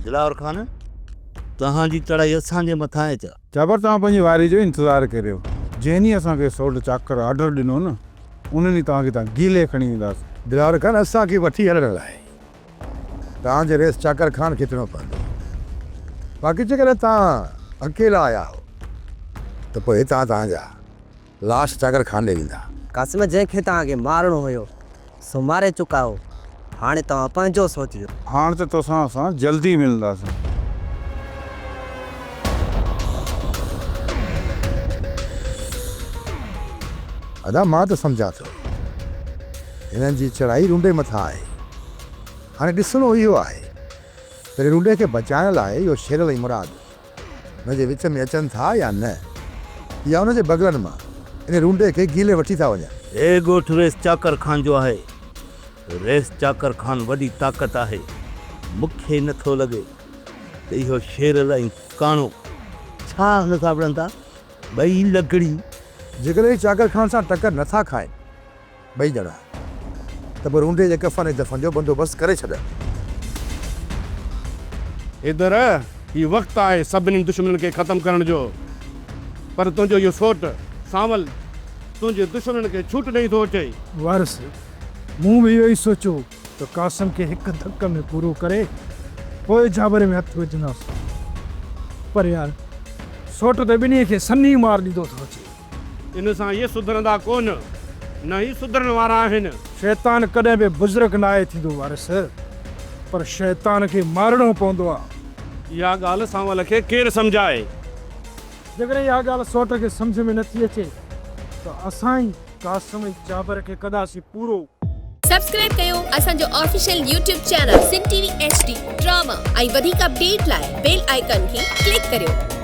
दिलावर खान तव्हांजी चढ़ाई असांजे मथां आहे छा? जबर तव्हां पंहिंजी वारी जो इंतज़ारु करियो। जंहिं ॾींहुं असांखे सोट चाकर ऑर्डर ॾिनो न उन ॾींहुं तव्हांखे तव्हां गीले खणी ईंदासीं। दिलावर खान असांखे वठी हलण लाइ तव्हांजे रेस चाकर खान खे अचिणो पवंदो। बाक़ी जेकॾहिं तव्हां अकेला आया हो त पोइ हितां तव्हांजा लास्ट चाकर खान ॾे वेंदा। कासिम जंहिंखे तव्हांखे मारणो हुयो सो मारे चुका हो। हाणे तव्हां पंहिंजो सोचियो। हाणे त तोसां असां जल्दी मिलंदासीं। अदा मां त सम्झां थो हिननि जी चढ़ाई रुंडे मथां आहे। हाणे ॾिसणो इहो आहे त रुंडे खे बचाइण लाइ इहो शेर जी मुराद हुनजे विच में अचनि था या न, या हुनजे बगलनि मां इन रुंडे खे गीले वठी था वञनि। हे ॻोठ रेस चाकर खान जो आहे। रेस चाकर खान वॾी ताक़त आहे। मूंखे नथो लॻे त इहो शेर ऐं काणो छा हुन सां विढ़ंदा। ॿई लकड़ी जेकॾहिं चाकर खान सां टकर नथा खाइनि ॿई ॼणा त पोइ रुंडे जे कफ़न ऐं दफ़न जो बंदोबस्तु करे छॾनि। इधर ही वक़्तु आहे सभिनी दुश्मननि खे ख़तमु करण जो। पर तुंहिंजो इहो सोट सांवल तुंहिंजे दुश्मननि खे छूट ॾेई थो अचे। वारस मूं बि इहो ई सोचियो त कासिम खे हिकु धक में पूरो करे पोइ जाबर में हथु विझंदासीं। पर यार सोट त ॿिन्ही खे सन्ही मार ॾींदो थो अचे। इन सां इहे सुधरंदा कोन, न ई सुधरण वारा आहिनि। शैतान कॾहिं बि बुज़ुर्ग न आहे थींदो वारस, पर शैतान खे मारणो पवंदो आहे। इहा ॻाल्हि सांवल खे केरु सम्झाए? जेकॾहिं इहा ॻाल्हि सोट खे सम्झ में नथी अचे त असां ई कासिम ऐं जाबर खे कंदासीं पूरो। सब्सक्राइब कयो असांजो official YouTube channel Sindh TV HD drama ऐं वधीक अपडेट लाइ बेल आइकन खे क्लिक करियो।